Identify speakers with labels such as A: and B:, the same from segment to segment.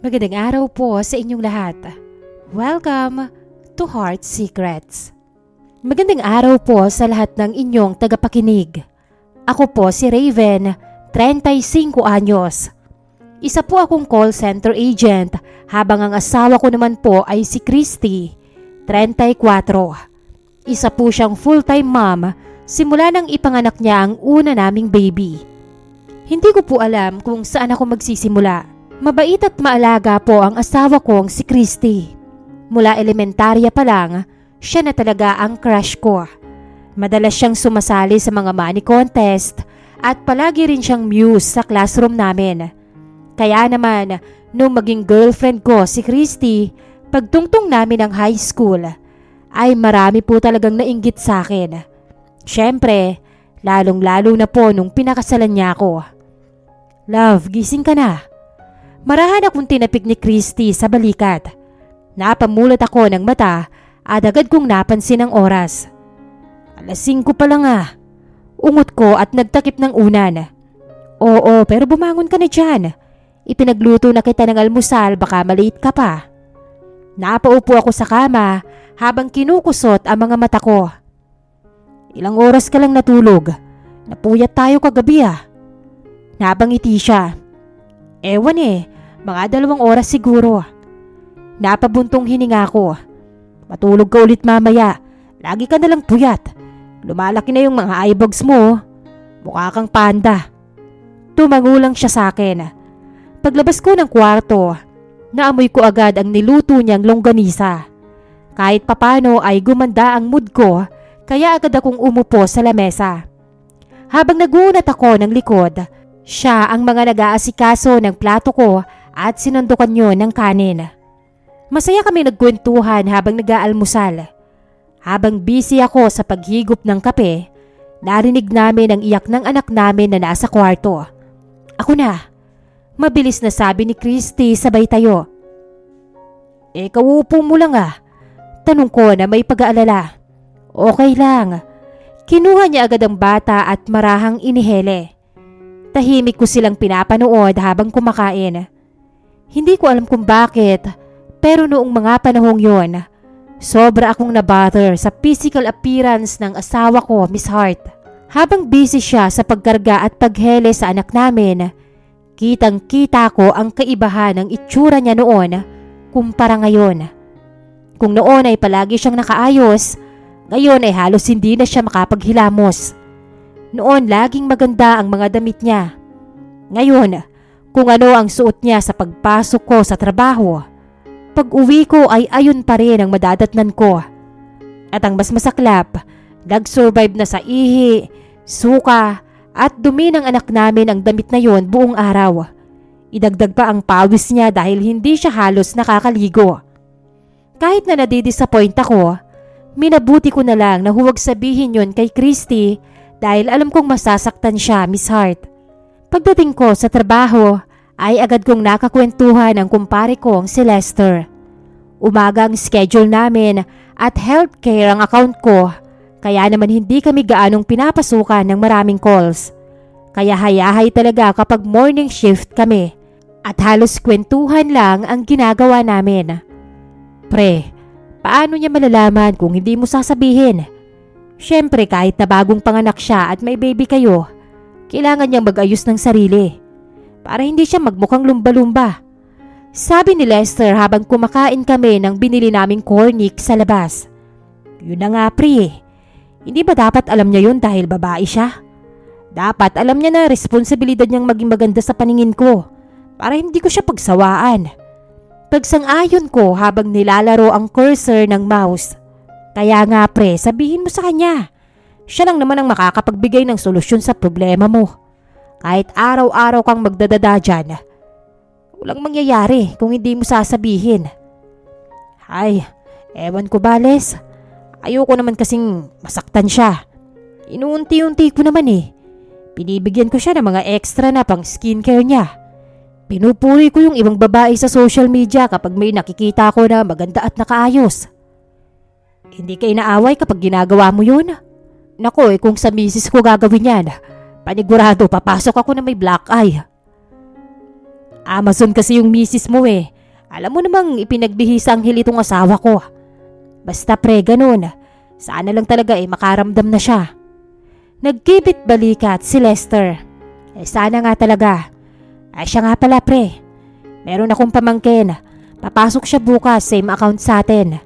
A: Magandang araw po sa inyong lahat. Welcome to Heart Secrets. Magandang araw po sa lahat ng inyong tagapakinig. Ako po si Raven, 35 anyos. Isa po akong call center agent habang ang asawa ko naman po ay si Christy, 34. Isa po siyang full-time mom simula nang ipanganak niya ang una naming baby. Hindi ko po alam kung saan ako magsisimula. Mabait at maalaga po ang asawa kong si Christy. Mula elementarya pa lang, siya na talaga ang crush ko. Madalas siyang sumasali sa mga money contest at palagi rin siyang muse sa classroom namin. Kaya naman, nung maging girlfriend ko si Christy, pagtungtong namin ng high school, ay marami po talagang nainggit sa akin. Siyempre, lalong-lalo na po nung pinakasalan niya ako. Love, gising ka na. Marahan akong tinapik ni Christy sa balikat. Napamulat ako ng mata at agad kong napansin ang oras. 5:00 pa lang ah. Ungot ko at nagtakip ng unan. Oo, pero bumangon ka na dyan. Ipinagluto na kita ng almusal, baka malate ka pa. Napaupo ako sa kama habang kinukusot ang mga mata ko. Ilang oras ka lang natulog? Napuyat tayo kagabi ah. Napangiti siya. Ewan mga 2 oras siguro. Napabuntong hininga ko. Matulog ka ulit mamaya. Lagi ka nalang puyat. Lumalaki na yung mga eyebags mo. Mukha kang panda. Tumangulang siya sa akin. Paglabas ko ng kwarto, naamoy ko agad ang niluto niyang longganisa. Kahit papano ay gumanda ang mood ko, kaya agad akong umupo sa lamesa. Habang naguunat ako ng likod, siya ang mga nag-aasikaso ng plato ko at sinundukan yun ng kanin. Masaya kami nagkwentuhan habang nag-aalmusal. Habang busy ako sa paghigop ng kape, narinig namin ang iyak ng anak namin na nasa kwarto. Ako na. Mabilis na sabi ni Christy sabay tayo. Kauupo mo lang ah. Tanong ko na may pag-aalala. Okay lang. Kinuha niya agad ang bata at marahang inihele. Tahimik ko silang pinapanood habang kumakain. Hindi ko alam kung bakit, pero noong mga panahong yon, sobra akong nabother sa physical appearance ng asawa ko, Miss Hart. Habang busy siya sa pagkarga at paghele sa anak namin, kitang-kita ko ang kaibahan ng itsura niya noon kumpara ngayon. Kung noon ay palagi siyang nakaayos, ngayon ay halos hindi na siya makapaghilamos. Noon laging maganda ang mga damit niya. Ngayon, kung ano ang suot niya sa pagpasok ko sa trabaho, pag uwi ko ay ayun pa rin ang madadatnan ko. At ang mas masaklap, nag-survive na sa ihi, suka at dumi ng anak namin ang damit na yon buong araw. Idagdag pa ang pawis niya dahil hindi siya halos nakakaligo. Kahit na nadidisappoint ako, minabuti ko na lang na huwag sabihin yon kay Christy dahil alam kong masasaktan siya, Miss Hart. Pagdating ko sa trabaho ay agad kong nakakwentuhan ang kumpare kong si Lester. Umaga ang schedule namin at healthcare ang account ko, kaya naman hindi kami gaanong pinapasukan ng maraming calls. Kaya hayahay talaga kapag morning shift kami at halos kwentuhan lang ang ginagawa namin. Pre, paano niya malalaman kung hindi mo sasabihin? Siyempre kahit na bagong panganak siya at may baby kayo, kailangan niyang mag-ayos ng sarili para hindi siya magmukhang lumba-lumba. Sabi ni Lester habang kumakain kami ng binili naming cornic sa labas. Yun na nga pre, hindi ba dapat alam niya yun dahil babae siya? Dapat alam niya na responsibilidad niyang maging maganda sa paningin ko para hindi ko siya pagsawaan. Pagsang-ayon ko habang nilalaro ang cursor ng mouse. Kaya nga pre, sabihin mo sa kanya. Siya lang naman ang makakapagbigay ng solusyon sa problema mo. Kahit araw-araw kang magdadada dyan, walang mangyayari kung hindi mo sasabihin. Ay, ewan ko ba, Les? Ayoko naman kasing masaktan siya. Inuunti-unti ko naman Binibigyan ko siya ng mga extra na pang skincare niya. Pinupuri ko yung ibang babae sa social media kapag may nakikita ko na maganda at nakaayos. Hindi ka inaaway kapag ginagawa mo yun? Nako kung sa misis ko gagawin yan, panigurado papasok ako na may black eye. Amazon kasi yung misis mo Alam mo namang ipinagbihisa ang hilitong asawa ko. Basta pre, ganun. Sana lang talaga makaramdam na siya. Nagkibit balikat si Lester. Sana nga talaga. Siya nga pala pre. Meron akong pamangkin. Papasok siya bukas, same account sa atin.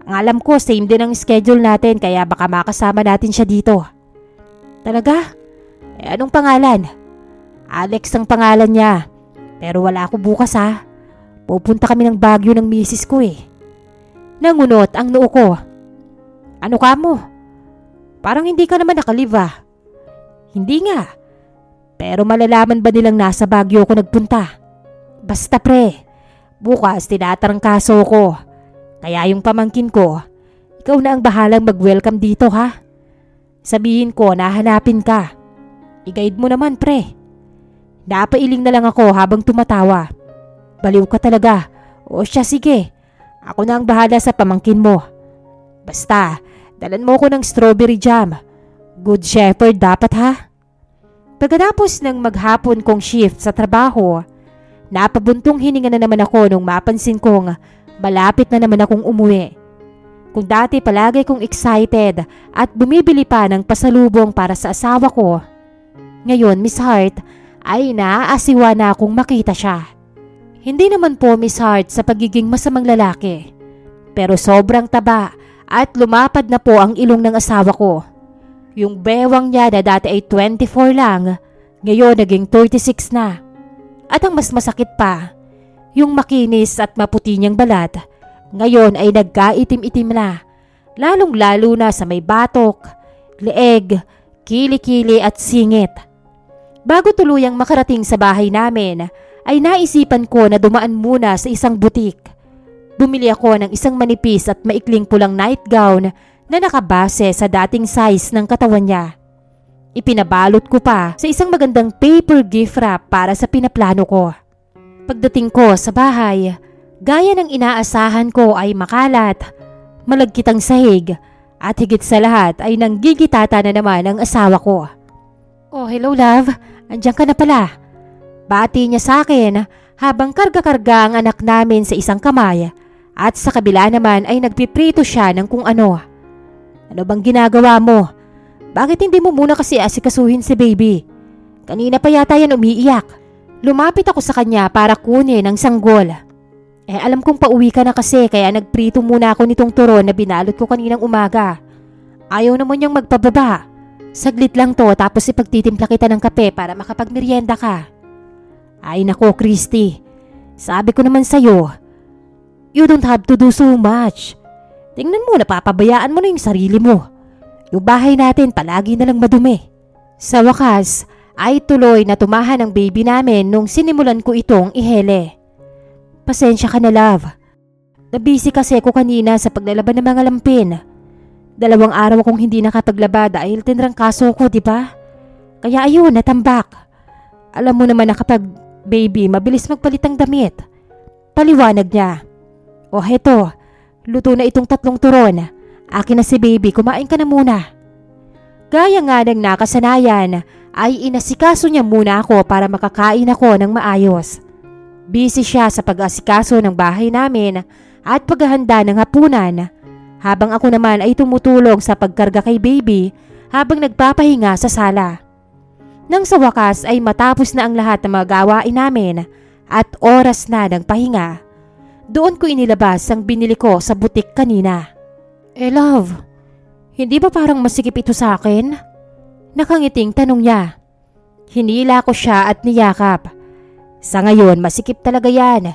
A: Ang alam ko, same din ang schedule natin kaya baka makasama natin siya dito. Talaga? Anong pangalan? Alex ang pangalan niya. Pero wala ako bukas ha. Pupunta kami ng Baguio ng misis ko Nangunot ang noo ko. Ano ka mo? Parang hindi ka naman nakalive Hindi nga. Pero malalaman ba nilang nasa Baguio ko nagpunta? Basta pre, bukas tinatarangkaso ko. Kaya yung pamangkin ko, ikaw na ang bahalang mag-welcome dito ha. Sabihin ko na hanapin ka. I-guide mo naman pre. Napailing na lang ako habang tumatawa. Baliw ka talaga. O siya sige. Ako na ang bahala sa pamangkin mo. Basta, dalan mo ko ng strawberry jam. Good shepherd dapat ha. Pagkatapos ng maghapon kong shift sa trabaho, napabuntong hininga na naman ako nung mapansin kong malapit na naman akong umuwi. Kung dati palagi kong excited at bumibili pa ng pasalubong para sa asawa ko, ngayon Miss Hart ay naaasiwa na akong makita siya. Hindi naman po Miss Hart sa pagiging masamang lalaki, pero sobrang taba at lumapad na po ang ilong ng asawa ko. Yung bewang niya na dati ay 24 lang, ngayon naging 36 na. At ang mas masakit pa, yung makinis at maputi niyang balat, ngayon ay nagkaitim-itim na, lalong-lalo na sa may batok, leeg, kilikili at singit. Bago tuluyang makarating sa bahay namin, ay naisipan ko na dumaan muna sa isang butik. Bumili ako ng isang manipis at maikling pulang nightgown na nakabase sa dating size ng katawan niya. Ipinabalot ko pa sa isang magandang paper gift wrap para sa pinaplano ko. Pagdating ko sa bahay, gaya ng inaasahan ko ay makalat, malagkit ang sahig, at higit sa lahat ay nanggigitata na naman ang asawa ko. Oh, hello love, andiyan ka na pala. Bati niya sa akin habang karga-karga ang anak namin sa isang kamay at sa kabila naman ay nagpiprito siya ng kung ano. Ano bang ginagawa mo? Bakit hindi mo muna kasi asikasuhin si baby? Kanina pa yata yan umiiyak. Lumapit ako sa kanya para kunin ang sanggol. Alam kong pauwi ka na kasi kaya nagprito muna ako nitong turon na binalot ko kaninang umaga. Ayaw naman niyang magpababa. Saglit lang to tapos ipagtitimpla kita ng kape para makapagmerienda ka. Ay nako Christy, sabi ko naman sa'yo, you don't have to do so much. Tingnan mo, napapabayaan mo na yung sarili mo. Yung bahay natin palagi na lang madumi. Sa wakas, ay tuloy na tumahan ang baby namin nung sinimulan ko itong ihele. Pasensya ka na love. Nabisi kasi ako kanina sa paglalaban ng mga lampin. 2 araw akong hindi nakapaglaba dahil tinrangkaso ko, di ba? Kaya ayun, natambak. Alam mo naman na kapag baby, mabilis magpalit ang damit. Paliwanag niya. O heto, luto na itong 3 turon. Akin na si baby, kumain ka na muna. Gaya nga ng nakasanayan, ay inasikaso niya muna ako para makakain ako ng maayos. Busy siya sa pag-asikaso ng bahay namin at paghahanda ng hapunan, habang ako naman ay tumutulong sa pagkarga kay baby habang nagpapahinga sa sala. Nang sa wakas ay matapos na ang lahat ng mga gawain namin at oras na ng pahinga, doon ko inilabas ang binili ko sa butik kanina. Love, hindi ba parang masikip ito sa akin? Nakangiting tanong niya. Hinila ko siya at niyakap. Sa ngayon masikip talaga yan,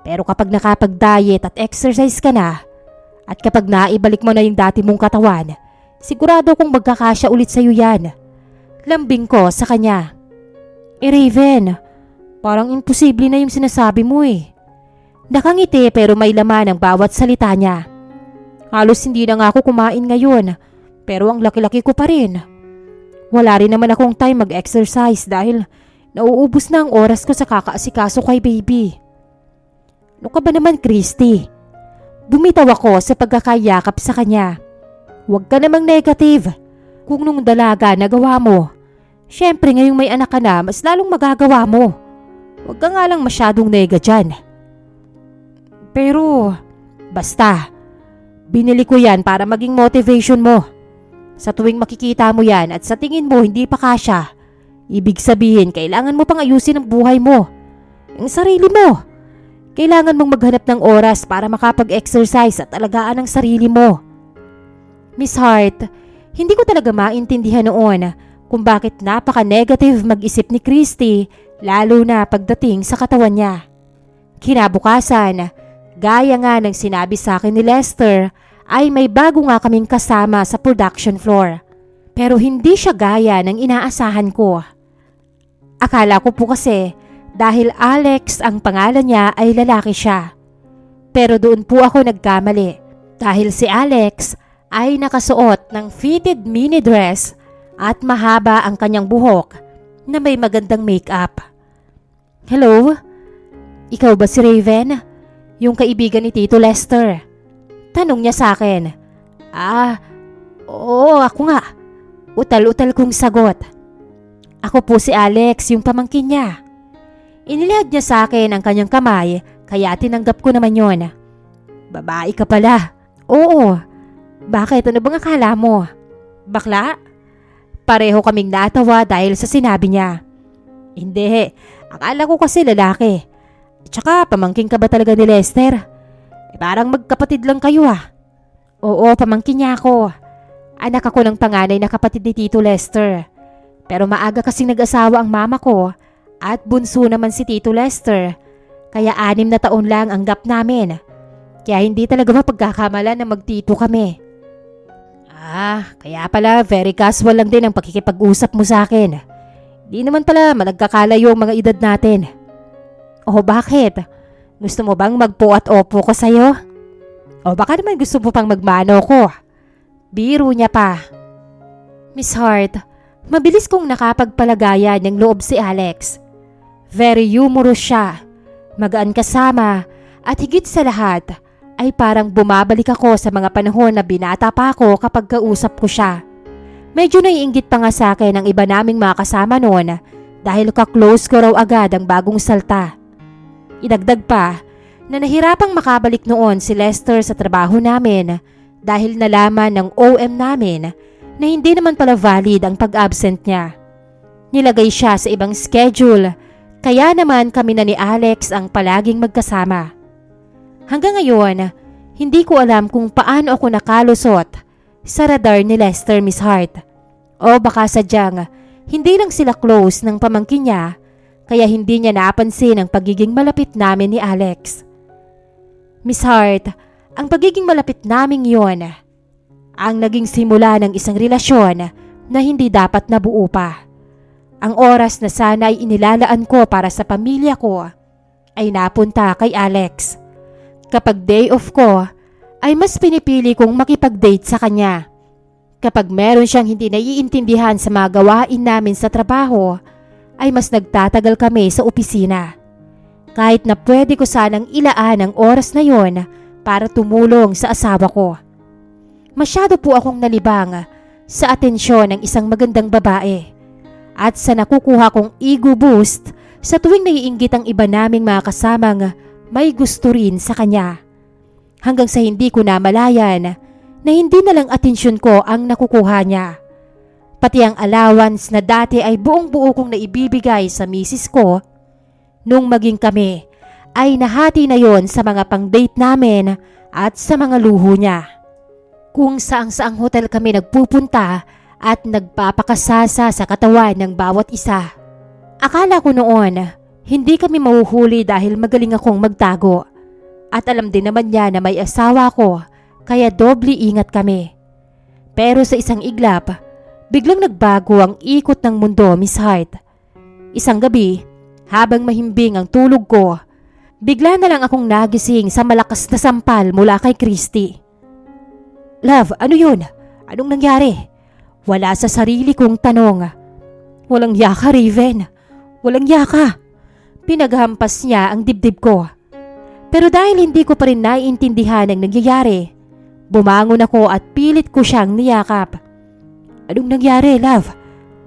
A: pero kapag nakapag-diet at exercise ka na, at kapag naibalik mo na yung dati mong katawan, sigurado kong magkakasya ulit sa'yo yan. Lambing ko sa kanya. Raven, parang imposible na yung sinasabi mo Nakangiti pero may laman ang bawat salita niya. Halos hindi na nga ako kumain ngayon, pero ang laki-laki ko pa rin. Wala rin naman akong time mag-exercise dahil nauubos na ang oras ko sa kakaasikaso kay baby. Ano ka ba naman Christy? Bumitaw ako sa pagkakayakap sa kanya. Huwag ka namang negative. Kung nung dalaga nagawa mo, syempre ngayong may anak ka na, mas lalong magagawa mo. Huwag ka nga lang masyadong nega dyan. Pero, basta, binili ko yan para maging motivation mo. Sa tuwing makikita mo yan at sa tingin mo hindi pa kasya, ibig sabihin kailangan mo pang ayusin ang buhay mo. Ang sarili mo. Kailangan mong maghanap ng oras para makapag-exercise at alagaan ang sarili mo. Miss Hart, hindi ko talaga maintindihan noon kung bakit napaka-negative mag-isip ni Christy lalo na pagdating sa katawan niya. Kinabukasan, gaya nga ng sinabi sa akin ni Lester, ay may bago nga kaming kasama sa production floor. Pero hindi siya gaya ng inaasahan ko. Akala ko po kasi dahil Alex ang pangalan niya ay lalaki siya. Pero doon po ako nagkamali dahil si Alex ay nakasuot ng fitted mini dress at mahaba ang kanyang buhok na may magandang makeup. Hello? Ikaw ba si Raven? Yung kaibigan ni Tito Lester? Tanong niya sa akin. Oo, ako nga. Utal-utal kong sagot. Ako po si Alex, yung pamangkin niya. Inilihad niya sa akin ang kanyang kamay kaya tinanggap ko naman yon. Babae ka pala. Oo. Bakit? Ano bang akala mo? Bakla? Pareho kaming natawa dahil sa sinabi niya. Hindi. Akala ko kasi lalaki. Tsaka pamangkin ka ba talaga ni Lester? Parang magkapatid lang kayo ah. Oo, pamangkin niya ako. Anak ako ng panganay na kapatid ni Tito Lester. Pero maaga kasing nag-asawa ang mama ko. At bunso naman si Tito Lester, kaya 6 na taon lang ang gap namin. Kaya hindi talaga mapagkakamalan na magtito kami. Kaya pala very casual lang din ang pakikipag-usap mo sa akin. Di naman pala nagkakalayo ang mga edad natin. Oh, bakit? Gusto mo bang magpo at opo ko sa'yo? O baka naman gusto mo pang magmano ko? Biro niya pa. Miss Hart, mabilis kong nakapagpalagayan ng loob si Alex. Very humorous siya, magaan kasama at higit sa lahat ay parang bumabalik ako sa mga panahon na binata pa ako kapag kausap ko siya. Medyo naiinggit pa nga sa akin ang iba naming mga kasama noon dahil ka-close ko raw agad ang bagong salta. Idagdag pa na nahirapang makabalik noon si Lester sa trabaho namin dahil nalaman ng OM namin na hindi naman pala valid ang pag-absent niya. Nilagay siya sa ibang schedule. Kaya naman kami na ni Alex ang palaging magkasama. Hanggang ngayon, hindi ko alam kung paano ako nakalusot sa radar ni Lester, Miss Hart. O baka sadyang hindi lang sila close ng pamangkin niya, kaya hindi niya napansin ang pagiging malapit namin ni Alex. Miss Hart, ang pagiging malapit naming yon ang naging simula ng isang relasyon na hindi dapat nabuo pa. Ang oras na sana ay inilalaan ko para sa pamilya ko ay napunta kay Alex. Kapag day off ko, ay mas pinipili kong makipag-date sa kanya. Kapag meron siyang hindi naiintindihan sa mga gawain namin sa trabaho, ay mas nagtatagal kami sa opisina. Kahit na pwede ko sanang ilaan ang oras na yon para tumulong sa asawa ko. Masyado po akong nalibang sa atensyon ng isang magandang babae. At sa nakukuha kong ego boost sa tuwing naiinggit ang iba naming mga kasamang may gusto rin sa kanya. Hanggang sa hindi ko namalayan na hindi na lang atensyon ko ang nakukuha niya. Pati ang allowance na dati ay buong buo kong naibibigay sa misis ko, nung maging kami ay nahati na yon sa mga pang-date namin at sa mga luho niya. Kung saang-saang hotel kami nagpupunta at nagpapakasasa sa katawan ng bawat isa. Akala ko noon, hindi kami mahuhuli dahil magaling akong magtago. At alam din naman niya na may asawa ko, kaya doble ingat kami. Pero sa isang iglap, biglang nagbago ang ikot ng mundo, Miss Hart. Isang gabi, habang mahimbing ang tulog ko, bigla na lang akong nagising sa malakas na sampal mula kay Christy. Love, ano yun? Anong nangyari? Wala sa sarili kong tanong. Walang yaka, Raven. Walang yaka. Pinaghampas niya ang dibdib ko. Pero dahil hindi ko pa rin naiintindihan ang nangyayari, bumangon ako at pilit ko siyang niyakap. Anong nangyari, love?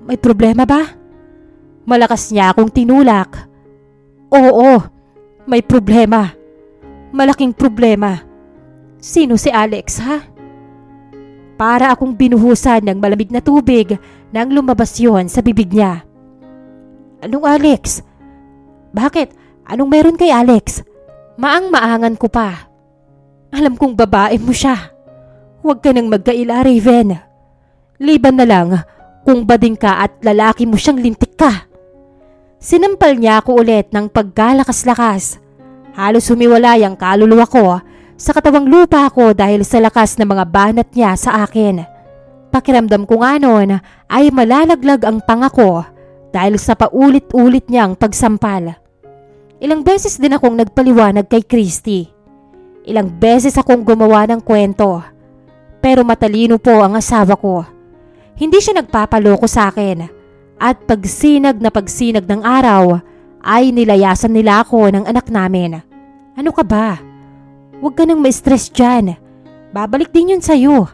A: May problema ba? Malakas niya akong tinulak. Oo, may problema. malaking problema. Sino si Alex, ha? Para akong binuhusan ng malamig na tubig nang lumabas yon sa bibig niya. Anong Alex? Bakit? Anong meron kay Alex? Maang-maangan ko pa. Alam kong babae mo siya. Huwag ka nang magkaila, Raven. Liban na lang kung bading ka at lalaki mo siyang lintik ka. Sinampal niya ako ulit ng pagkalakas-lakas. Halos humiwalay ang kaluluwa ko sa katawang lupa ko dahil sa lakas ng mga banat niya sa akin. Pakiramdam ko nga noon ay malalaglag ang panga ko dahil sa paulit-ulit niyang pagsampal. Ilang beses din akong nagpaliwanag kay Christy. Ilang beses akong gumawa ng kwento. Pero matalino po ang asawa ko. Hindi siya nagpapaloko sa akin. At pagsinag ng araw ay nilayasan nila ako ng anak namin. Ano ka ba? Huwag ka nang ma-stress dyan. Babalik din yun sa'yo.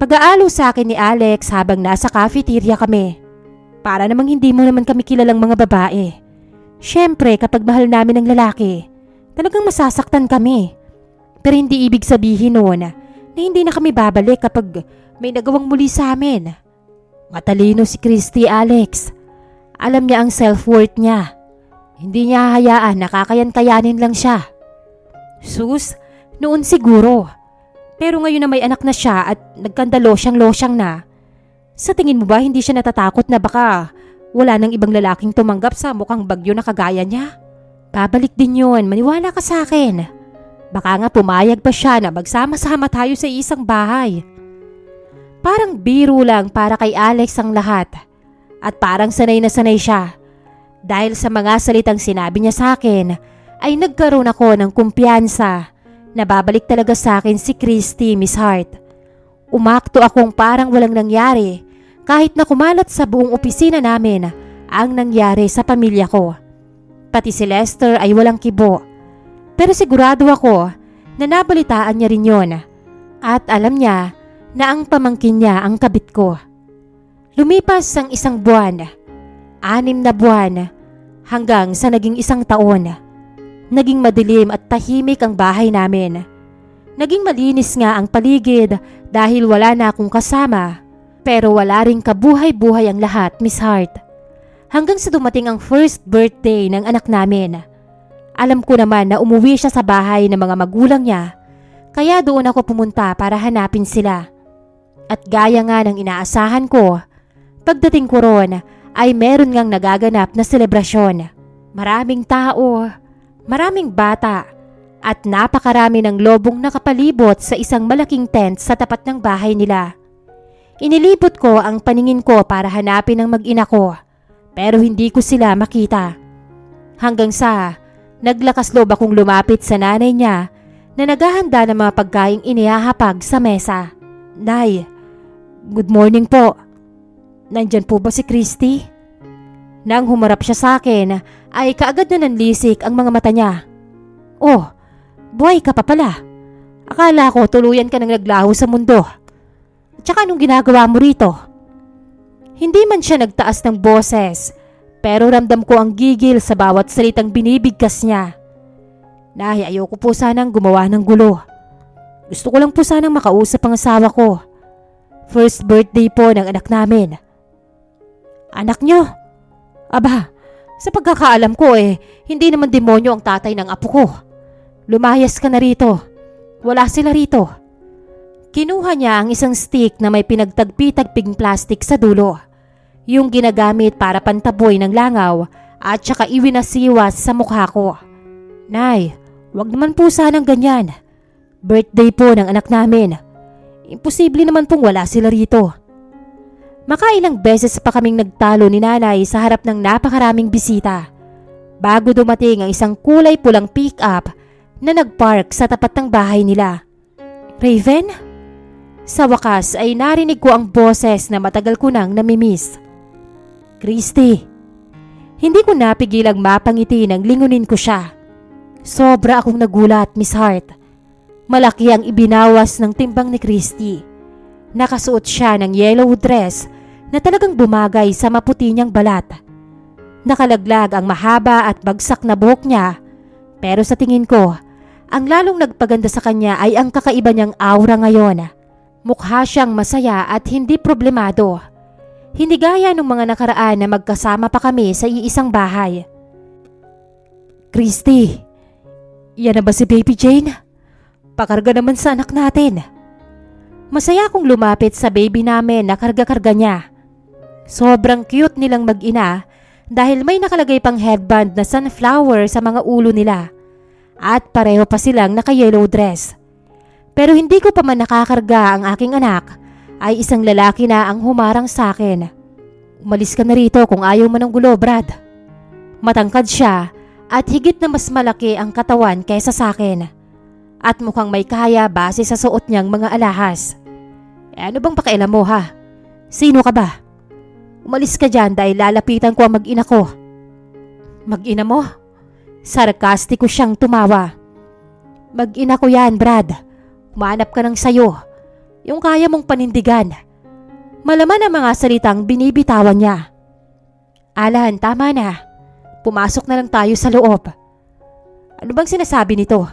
A: Pag-aalo sa akin ni Alex habang nasa cafeteria kami. Para namang hindi mo naman kami kilalang mga babae. Siyempre kapag mahal namin ang lalaki, talagang masasaktan kami. Pero hindi ibig sabihin noon na hindi na kami babalik kapag may nagawang muli sa amin. Matalino si Christy, Alex. Alam niya ang self-worth niya. Hindi niya hahayaan na kakayan-kayanin lang siya. Sus, noon siguro. Pero ngayon na may anak na siya at nagkandalosyang-losyang na, sa tingin mo ba hindi siya natatakot na baka wala nang ibang lalaking tumanggap sa mukhang bagyo na kagaya niya? Babalik din yun, maniwala ka sa akin. Baka nga pumayag pa siya na magsama-sama tayo sa isang bahay. Parang biro lang para kay Alex ang lahat. At parang sanay na sanay siya. Dahil sa mga salitang sinabi niya sa akin, ay nagkaroon ako ng kumpiyansa na babalik talaga sa akin si Christy, Miss Hart. Umakto akong parang walang nangyari kahit na kumalat sa buong opisina namin ang nangyari sa pamilya ko. Pati si Lester ay walang kibo. Pero sigurado ako na nabalitaan niya rin yon at alam niya na ang pamangkin niya ang kabit ko. Lumipas ang 1 buwan, 6 na buwan, hanggang sa naging 1 taon. Naging madilim at tahimik ang bahay namin. Naging malinis nga ang paligid dahil wala na akong kasama. Pero wala ring kabuhay-buhay ang lahat, Miss Hart. Hanggang sa dumating ang first birthday ng anak namin. Alam ko naman na umuwi siya sa bahay ng mga magulang niya, kaya doon ako pumunta para hanapin sila. At gaya nga ng inaasahan ko, pagdating ko ron ay meron ngang nagaganap na selebrasyon. Maraming tao, maraming bata, at napakarami ng lobong nakapalibot sa isang malaking tent sa tapat ng bahay nila. Inilibot ko ang paningin ko para hanapin ang mag-ina ko, pero hindi ko sila makita. Hanggang sa naglakas loob akong lumapit sa nanay niya na naghahanda ng mga pagkaing inihahapag sa mesa. Nay, good morning po. Nandyan po ba si Christy? Nang humarap siya sa akin, ay kaagad na nanlisik ang mga mata niya. Oh, buhay ka pa pala. Akala ko tuluyan ka nang naglaho sa mundo. Tsaka anong ginagawa mo rito? Hindi man siya nagtaas ng boses, pero ramdam ko ang gigil sa bawat salitang binibigkas niya. Nay, ayoko po sanang gumawa ng gulo. Gusto ko lang po sanang makausap ang asawa ko. First birthday po ng anak namin. Anak niyo? Aba, sa pagkakaalam ko hindi naman demonyo ang tatay ng apo ko. Lumayas ka na rito. Wala sila rito. Kinuha niya ang isang stick na may pinagtagpi-tagping plastic sa dulo. Yung ginagamit para pantaboy ng langaw at saka iwinasiwas sa mukha ko. Nay, wag naman po sanang ganyan. Birthday po ng anak namin. Imposible naman pong wala sila rito. Makailang beses pa kaming nagtalo ni nanay sa harap ng napakaraming bisita. Bago dumating ang isang kulay pulang pick-up na nagpark sa tapat ng bahay nila. Raven? Sa wakas ay narinig ko ang boses na matagal ko nang namimiss. Christy. Hindi ko napigilang mapangiti nang lingunin ko siya. Sobra akong nagulat, Miss Hart. Malaki ang ibinawas ng timbang ni Christy. Nakasuot siya ng yellow dress na talagang bumagay sa maputi niyang balat. Nakalaglag ang mahaba at bagsak na buhok niya, pero sa tingin ko ang lalong nagpaganda sa kanya ay ang kakaiba niyang aura ngayon. Mukha siyang masaya at hindi problemado. Hindi gaya nung mga nakaraan na magkasama pa kami sa iisang bahay. Christy, yan na ba si Baby Jane? Pakarga naman sa anak natin. Masaya akong lumapit sa baby namin na karga-karga niya. Sobrang cute nilang mag-ina dahil may nakalagay pang headband na sunflower sa mga ulo nila. At pareho pa silang naka-yellow dress. Pero hindi ko pa man nakakarga ang aking anak ay isang lalaki na ang humarang sa akin. Umalis ka na rito kung ayaw mo ng gulo, Brad. Matangkad siya at higit na mas malaki ang katawan kaysa sa akin. At mukhang may kaya base sa suot niyang mga alahas. Ano bang pakialam mo ha? Sino ka ba? Umalis ka dyan dahil lalapitan ko ang mag-ina ko. Mag-ina mo? Sarkastiko siyang tumawa. Mag-ina ko yan, Brad. Humanap ka ng sayo. Yung kaya mong panindigan. Malaman ang mga salitang binibitawan niya. Alan, tama na. Pumasok na lang tayo sa loob. Ano bang sinasabi nito?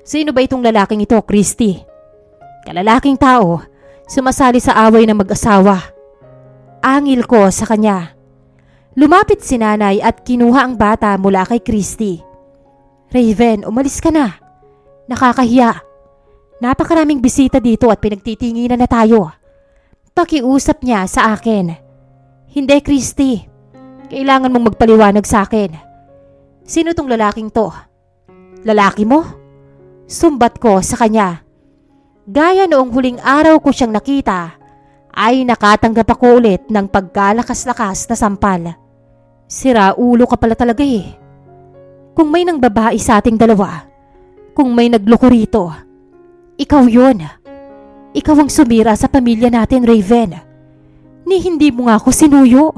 A: Sino ba itong lalaking ito, Christy? Kalalaking tao, sumasali sa away ng mag-asawa. Angil ko sa kanya. Lumapit si nanay at kinuha ang bata mula kay Christy. Raven, umalis ka na. Nakakahiya. Napakaraming bisita dito at pinagtitinginan na tayo. Pakiusap niya sa akin. Hindi, Christy. Kailangan mong magpaliwanag sa akin. Sino tong lalaking to? Lalaki mo? Sumbat ko sa kanya. Gaya noong huling araw ko siyang nakita, ay nakatanggap ako ulit ng pagkalakas-lakas na sampal. Sira ulo ka pala talaga eh. Kung may nang babae sa ating dalawa, kung may nagloko rito, ikaw yun. Ikaw ang sumira sa pamilya natin, Raven. Ni hindi mo nga ako sinuyo.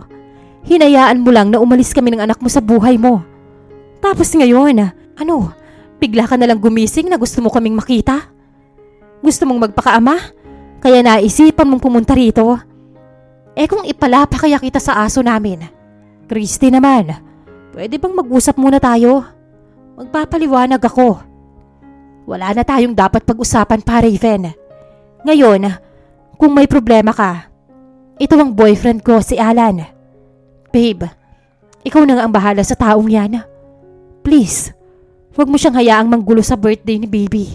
A: Hinayaan mo lang na umalis kami ng anak mo sa buhay mo. Tapos ngayon, bigla ka nalang gumising na gusto mo kaming makita? Gusto mong magpakaama? Kaya naisipan mong pumunta rito? Kung ipalapa kaya kita sa aso namin. Christy naman, pwede bang mag-usap muna tayo? Magpapaliwanag ako. Wala na tayong dapat pag-usapan pa, Raven. Ngayon, kung may problema ka, ito ang boyfriend ko, si Alan. Babe, ikaw na nga ang bahala sa taong yan. Please, huwag mo siyang hayaang manggulo sa birthday ni baby.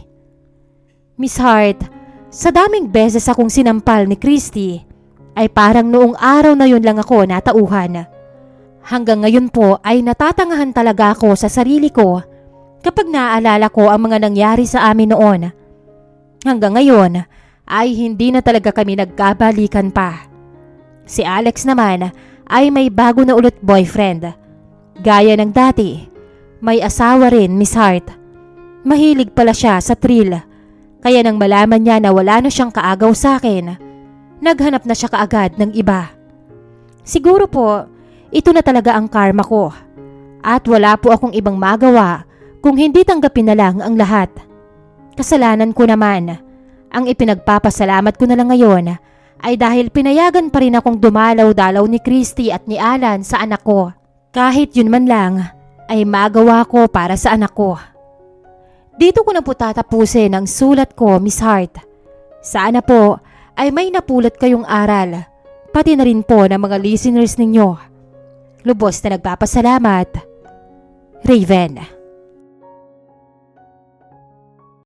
A: Miss Hart, sa daming beses akong sinampal ni Christy, ay parang noong araw na yun lang ako natauhan. Hanggang ngayon po ay natatangahan talaga ako sa sarili ko kapag naaalala ko ang mga nangyari sa amin noon. Hanggang ngayon ay hindi na talaga kami nagkabalikan pa. Si Alex naman ay may bago na ulit boyfriend. Gaya ng dati, may asawa rin, Miss Hart. Mahilig pala siya sa thrill. Kaya nang malaman niya na wala na siyang kaagaw sa akin, naghanap na siya kaagad ng iba. Siguro po, ito na talaga ang karma ko. At wala po akong ibang magawa kung hindi tanggapin na lang ang lahat. Kasalanan ko naman. Ang ipinagpapasalamat ko na lang ngayon ay dahil pinayagan pa rin akong dumalaw-dalaw ni Christy at ni Alan sa anak ko. Kahit yun man lang ay magawa ko para sa anak ko. Dito ko na po tatapusin ang sulat ko, Miss Hart. Sana po ay may napulot kayong aral, pati na rin po ng mga listeners ninyo. Lubos na nagpapasalamat, Raven.